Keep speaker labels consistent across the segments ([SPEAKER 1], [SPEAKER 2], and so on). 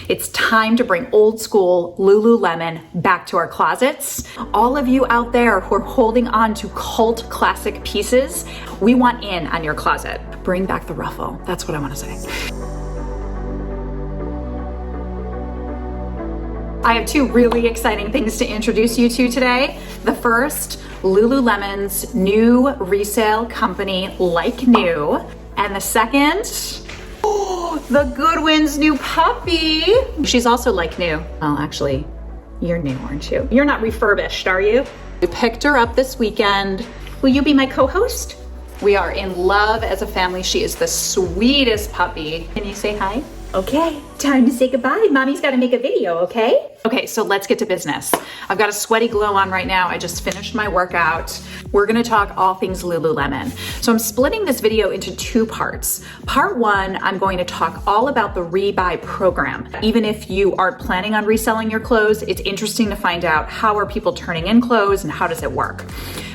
[SPEAKER 1] It's time to bring old school Lululemon back to our closets. All of you out there who are holding on to cult classic pieces, we want in on your closet. Bring back the ruffle. That's what I want to say. I have two really exciting things to introduce you to today. The first, Lululemon's new resale company, Like New. And the second, the Goodwin's new puppy. She's also like new. Well, actually, you're new, aren't you? You're not refurbished, are you? We picked her up this weekend. Will you be my co-host? We are in love as a family. She is the sweetest puppy. Can you say hi? Okay, time to say goodbye. Mommy's got to make a video, okay? Okay, so let's get to business. I've got a sweaty glow on right now. I just finished my workout. We're gonna talk all things Lululemon. So I'm splitting this video into two parts. Part one, I'm going to talk all about the rebuy program. Even if you aren't planning on reselling your clothes, it's interesting to find out how are people turning in clothes and how does it work.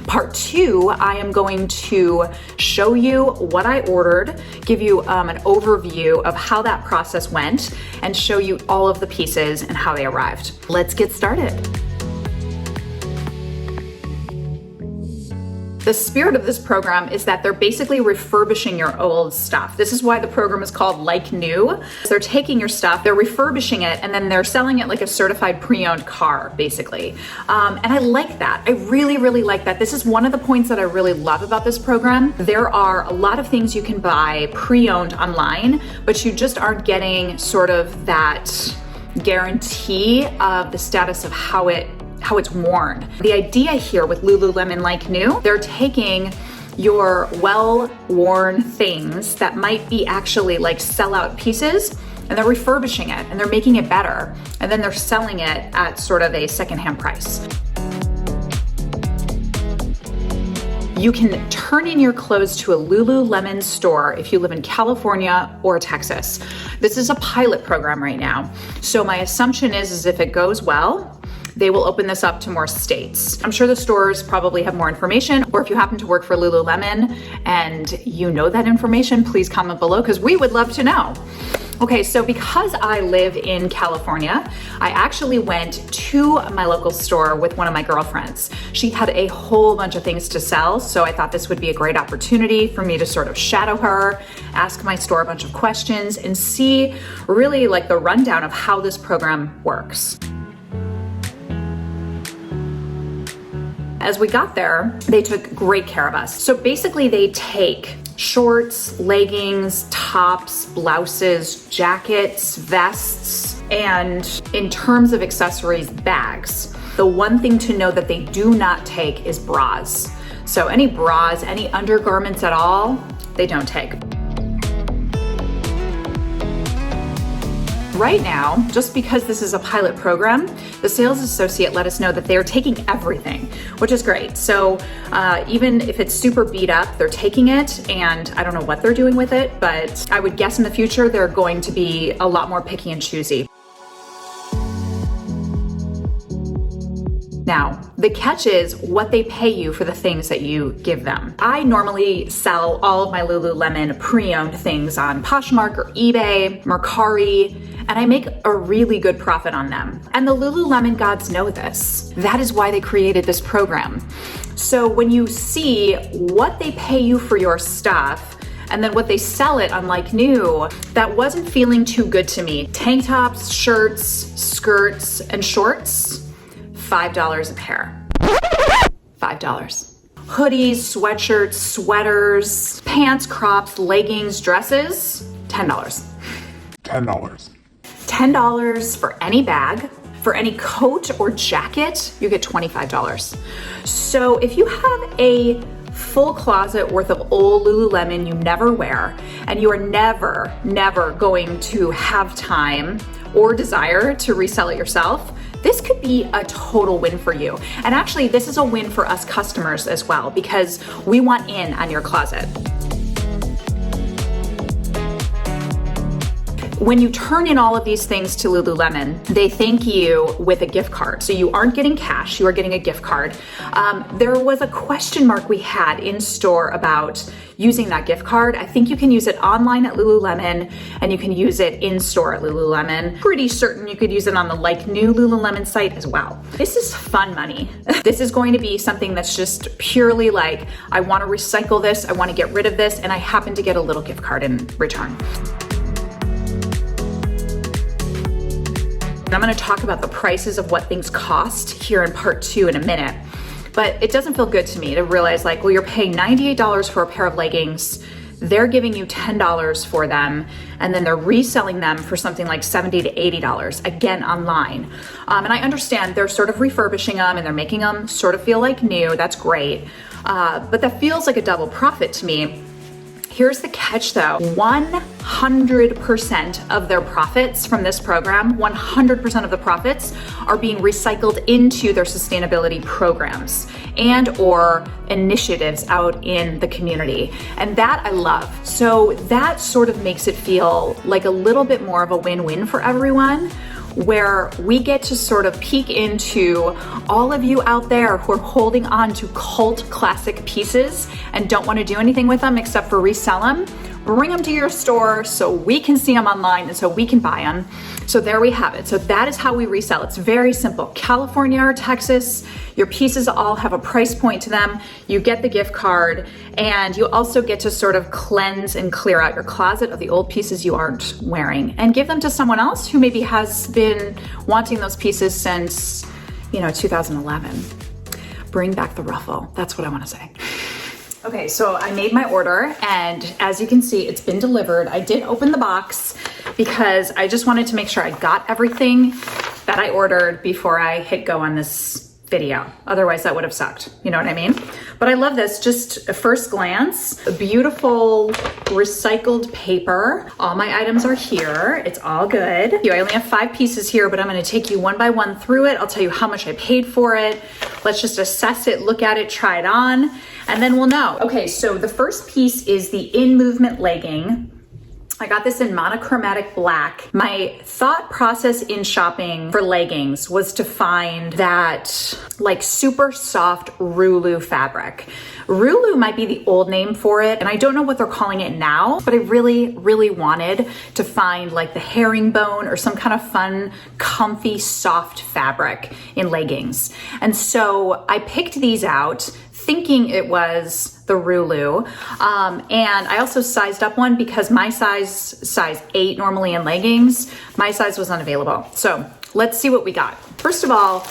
[SPEAKER 1] Part two, I am going to show you what I ordered, give you an overview of how that process went, and show you all of the pieces and how they arrived. Let's get started. The spirit of this program is that they're basically refurbishing your old stuff. This is why the program is called Like New. They're taking your stuff, they're refurbishing it, and then they're selling it like a certified pre-owned car, basically. And I like that. I really, really like that. This is one of the points that I really love about this program. There are a lot of things you can buy pre-owned online, but you just aren't getting sort of that guarantee of the status of how it's worn. The idea here with Lululemon Like New, they're taking your well-worn things that might be actually like sellout pieces, and they're refurbishing it and they're making it better, and then they're selling it at sort of a secondhand price. You can turn in your clothes to a Lululemon store if you live in California or Texas. This is a pilot program right now. So my assumption is if it goes well, they will open this up to more states. I'm sure the stores probably have more information, or if you happen to work for Lululemon and you know that information, please comment below because we would love to know. Okay, so because I live in California, I actually went to my local store with one of my girlfriends. She had a whole bunch of things to sell, so I thought this would be a great opportunity for me to sort of shadow her, ask my store a bunch of questions, and see really like the rundown of how this program works. As we got there, they took great care of us. So basically they take shorts, leggings, tops, blouses, jackets, vests, and in terms of accessories, bags. The one thing to know that they do not take is bras. So any bras, any undergarments at all, they don't take. Right now, just because this is a pilot program, the sales associate let us know that they're taking everything, which is great. So even if it's super beat up, they're taking it, and I don't know what they're doing with it, but I would guess in the future they're going to be a lot more picky and choosy. Now, the catch is what they pay you for the things that you give them. I normally sell all of my Lululemon pre-owned things on Poshmark or eBay, Mercari, and I make a really good profit on them. And the Lululemon gods know this. That is why they created this program. So when you see what they pay you for your stuff, and then what they sell it on Like New, that wasn't feeling too good to me. Tank tops, shirts, skirts, and shorts, $5 a pair. $5. Hoodies, sweatshirts, sweaters, pants, crops, leggings, dresses, $10.
[SPEAKER 2] $10.
[SPEAKER 1] $10 for any bag. For any coat or jacket, you get $25. So if you have a full closet worth of old Lululemon you never wear, and you are never going to have time or desire to resell it yourself, this could be a total win for you. And actually, this is a win for us customers as well, because we want in on your closet. When you turn in all of these things to Lululemon, they thank you with a gift card. So you aren't getting cash, you are getting a gift card. There was a question mark we had in store about using that gift card. I think you can use it online at Lululemon and you can use it in store at Lululemon. Pretty certain you could use it on the Like New Lululemon site as well. This is fun money. This is going to be something that's just purely like, I want to recycle this, I want to get rid of this, and I happen to get a little gift card in return. I'm going to talk about the prices of what things cost here in part 2 in a minute. But it doesn't feel good to me to realize like, well, you're paying $98 for a pair of leggings. They're giving you $10 for them, and then they're reselling them for something like $70 to $80, again, online. And I understand they're sort of refurbishing them and they're making them sort of feel like new. That's great. But that feels like a double profit to me. Here's the catch though, 100% of their profits from this program, 100% of the profits are being recycled into their sustainability programs and or initiatives out in the community. And that I love. So that sort of makes it feel like a little bit more of a win-win for everyone, where we get to sort of peek into all of you out there who are holding on to cult classic pieces and don't want to do anything with them except for resell them. Bring them to your store so we can see them online and so we can buy them. So there we have it. So that is how we resell. It's very simple. California or Texas, your pieces all have a price point to them. You get the gift card and you also get to sort of cleanse and clear out your closet of the old pieces you aren't wearing and give them to someone else who maybe has been wanting those pieces since, 2011. Bring back the ruffle. That's what I want to say. Okay, so I made my order and as you can see, it's been delivered. I did open the box because I just wanted to make sure I got everything that I ordered before I hit go on this video. Otherwise that would have sucked. You know what I mean? But I love this, just a first glance, a beautiful recycled paper. All my items are here. It's all good. I only have 5 pieces here, but I'm going to take you one by one through it. I'll tell you how much I paid for it. Let's just assess it, look at it, try it on, and then we'll know. Okay, so the first piece is the In Movement legging. I got this in monochromatic black. My thought process in shopping for leggings was to find that like super soft Rulu fabric. Rulu might be the old name for it, and I don't know what they're calling it now, but I really, really wanted to find like the herringbone or some kind of fun, comfy, soft fabric in leggings. And so I picked these out thinking it was the Rulu. And I also sized up one because my size 8 normally in leggings, my size was unavailable. So let's see what we got. First of all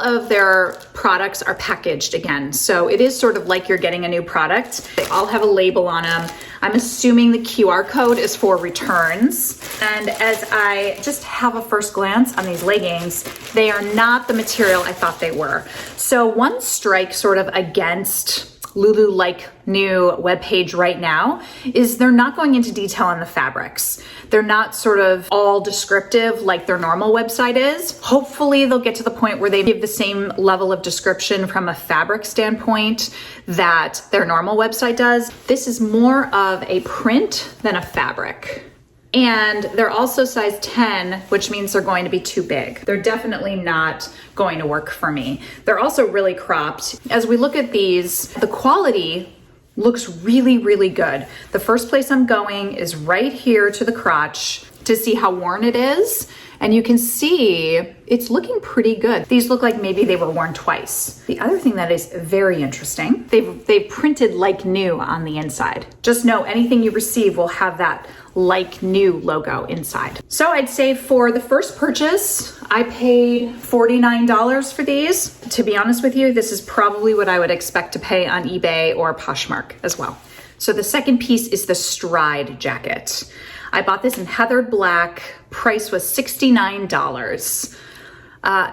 [SPEAKER 1] of their products are packaged again. So it is sort of like you're getting a new product. They all have a label on them. I'm assuming the QR code is for returns. And as I just have a first glance on these leggings, they are not the material I thought they were. So one strike sort of against Lulu Like New webpage right now is they're not going into detail on the fabrics. They're not sort of all descriptive like their normal website is. Hopefully they'll get to the point where they give the same level of description from a fabric standpoint that their normal website does. This is more of a print than a fabric. And they're also size 10, which means they're going to be too big. They're definitely not going to work for me. They're also really cropped. As we look at these, the quality looks really, really good. The first place I'm going is right here to the crotch to see how worn it is. And you can see it's looking pretty good. These look like maybe they were worn twice. The other thing that is very interesting, they've printed Like New on the inside. Just know anything you receive will have that Like New logo inside. So I'd say for the first purchase, I paid $49 for these. To be honest with you, this is probably what I would expect to pay on eBay or Poshmark as well. So the second piece is the Stride jacket. I bought this in heathered black, price was $69.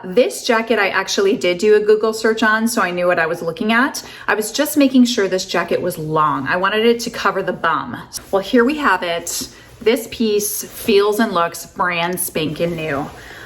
[SPEAKER 1] This jacket I actually did do a Google search on, so I knew what I was looking at. I was just making sure this jacket was long. I wanted it to cover the bum. Well, here we have it. This piece feels and looks brand spanking new.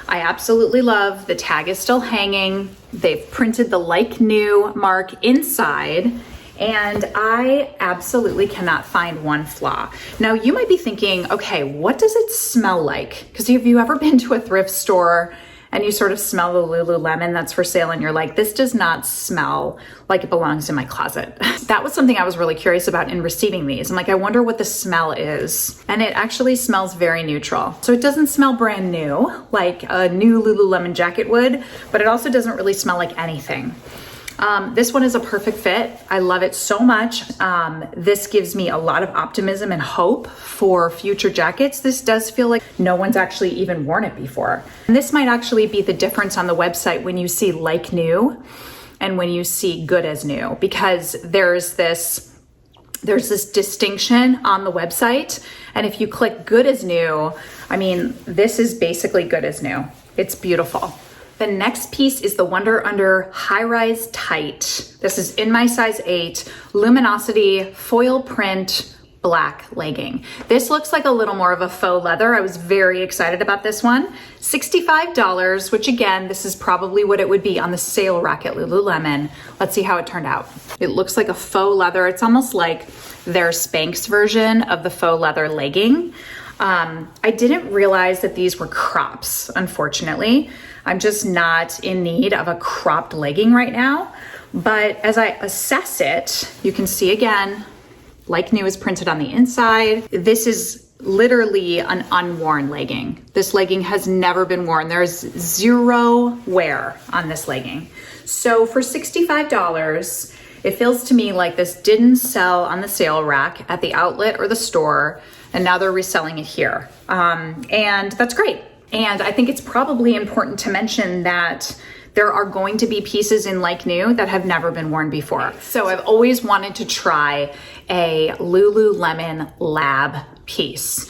[SPEAKER 1] I absolutely love the tag is still hanging. They've printed the Like New mark inside. and I absolutely cannot find one flaw. Now you might be thinking, okay, what does it smell like? Because have you ever been to a thrift store and you sort of smell the Lululemon that's for sale and you're like, this does not smell like it belongs in my closet. That was something I was really curious about in receiving these. I'm like, I wonder what the smell is. And it actually smells very neutral. So it doesn't smell brand new, like a new Lululemon jacket would, but it also doesn't really smell like anything. This one is a perfect fit. I love it so much. This gives me a lot of optimism and hope for future jackets. This does feel like no one's actually even worn it before. And this might actually be the difference on the website when you see like new and when you see good as new, because there's this distinction on the website. And if you click good as new, I mean, this is basically good as new. It's beautiful. The next piece is the Wonder Under High Rise Tight. This is in my size 8, luminosity, foil print, black legging. This looks like a little more of a faux leather. I was very excited about this one. $65, which again, this is probably what it would be on the sale rack at Lululemon. Let's see how it turned out. It looks like a faux leather. It's almost like their Spanx version of the faux leather legging. I didn't realize that these were crops, unfortunately. I'm just not in need of a cropped legging right now. But as I assess it, you can see again, like new is printed on the inside. This is literally an unworn legging. This legging has never been worn. There's zero wear on this legging. So for $65, it feels to me like this didn't sell on the sale rack at the outlet or the store, and now they're reselling it here. And that's great. And I think it's probably important to mention that there are going to be pieces in like new that have never been worn before. So I've always wanted to try a Lululemon lab piece.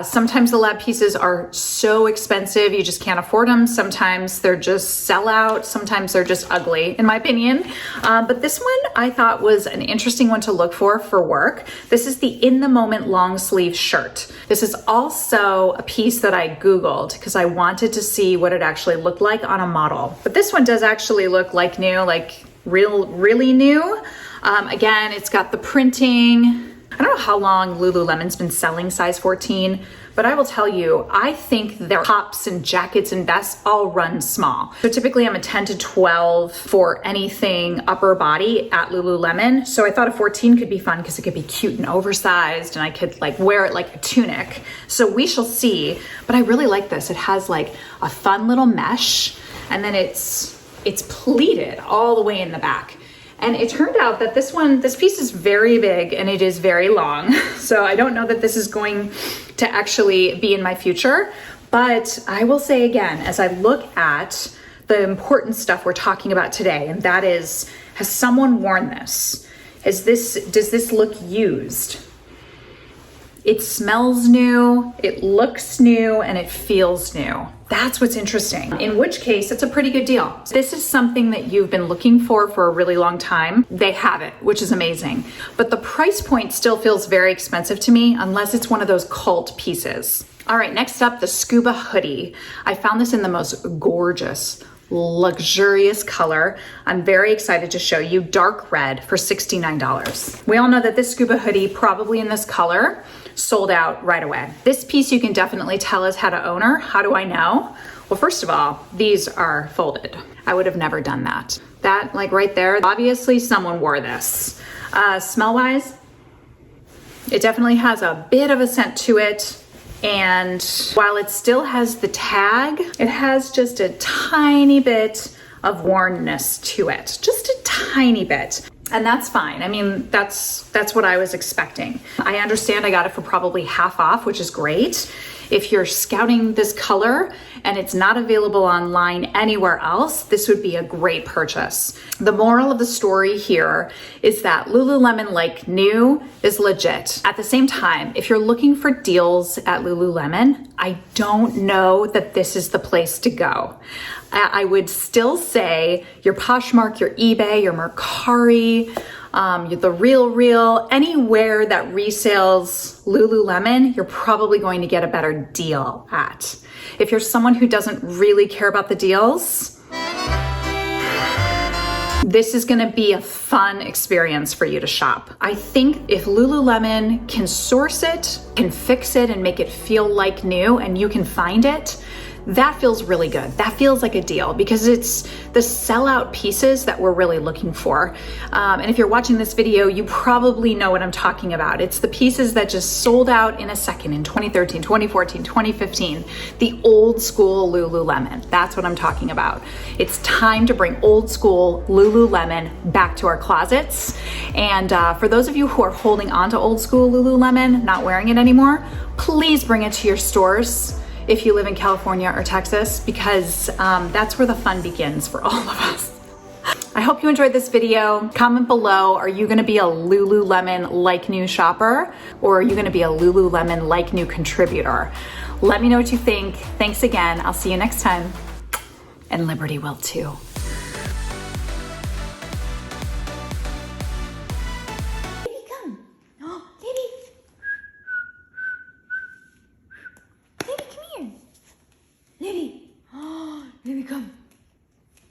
[SPEAKER 1] Sometimes the lab pieces are so expensive, you just can't afford them. Sometimes they're just sell out. Sometimes they're just ugly, in my opinion. But this one I thought was an interesting one to look for work. This is the In the Moment long sleeve shirt. This is also a piece that I Googled because I wanted to see what it actually looked like on a model. But this one does actually look like new, like really new. Again, it's got the printing. I don't know how long Lululemon's been selling size 14, but I will tell you, I think their tops and jackets and vests all run small. So typically I'm a 10 to 12 for anything upper body at Lululemon. So I thought a 14 could be fun because it could be cute and oversized and I could like wear it like a tunic. So we shall see, but I really like this. It has like a fun little mesh and then it's pleated all the way in the back. And it turned out that this piece is very big and it is very long. So I don't know that this is going to actually be in my future, but I will say again, as I look at the important stuff we're talking about today, and that is, has someone worn this? Does this look used? It smells new, it looks new, and it feels new. That's what's interesting. In which case, it's a pretty good deal. This is something that you've been looking for a really long time. They have it, which is amazing. But the price point still feels very expensive to me, unless it's one of those cult pieces. All right, next up, the scuba hoodie. I found this in the most gorgeous, luxurious color. I'm very excited to show you dark red for $69. We all know that this scuba hoodie, probably in this color, sold out right away. This piece you can definitely tell has had an owner. How do I know? Well, first of all, these are folded. I would have never done that. That, like right there, obviously someone wore this. Smell-wise, it definitely has a bit of a scent to it. And while it still has the tag, it has just a tiny bit of wornness to it. Just a tiny bit. And that's fine. I mean, that's what I was expecting. I understand I got it for probably half off, which is great. If you're scouting this color and it's not available online anywhere else, this would be a great purchase. The moral of the story here is that Lululemon like new is legit. At the same time, if you're looking for deals at Lululemon, I don't know that this is the place to go. I would still say your Poshmark, your eBay, your Mercari, the Real, anywhere that resells Lululemon, you're probably going to get a better deal at. If you're someone who doesn't really care about the deals, This is gonna be a fun experience for you to shop. I think if Lululemon can source it, can fix it and make it feel like new, and you can find it, that feels really good. That feels like a deal because it's the sellout pieces that we're really looking for. And if you're watching this video, you probably know what I'm talking about. It's the pieces that just sold out in a second in 2013, 2014, 2015, the old school Lululemon. That's what I'm talking about. It's time to bring old school Lululemon back to our closets. And for those of you who are holding on to old school Lululemon, not wearing it anymore, please bring it to your stores if you live in California or Texas, because that's where the fun begins for all of us. I hope you enjoyed this video. Comment below, are you gonna be a Lululemon like new shopper, or are you gonna be a Lululemon like new contributor? Let me know what you think. Thanks again. I'll see you next time. And Liberty will too.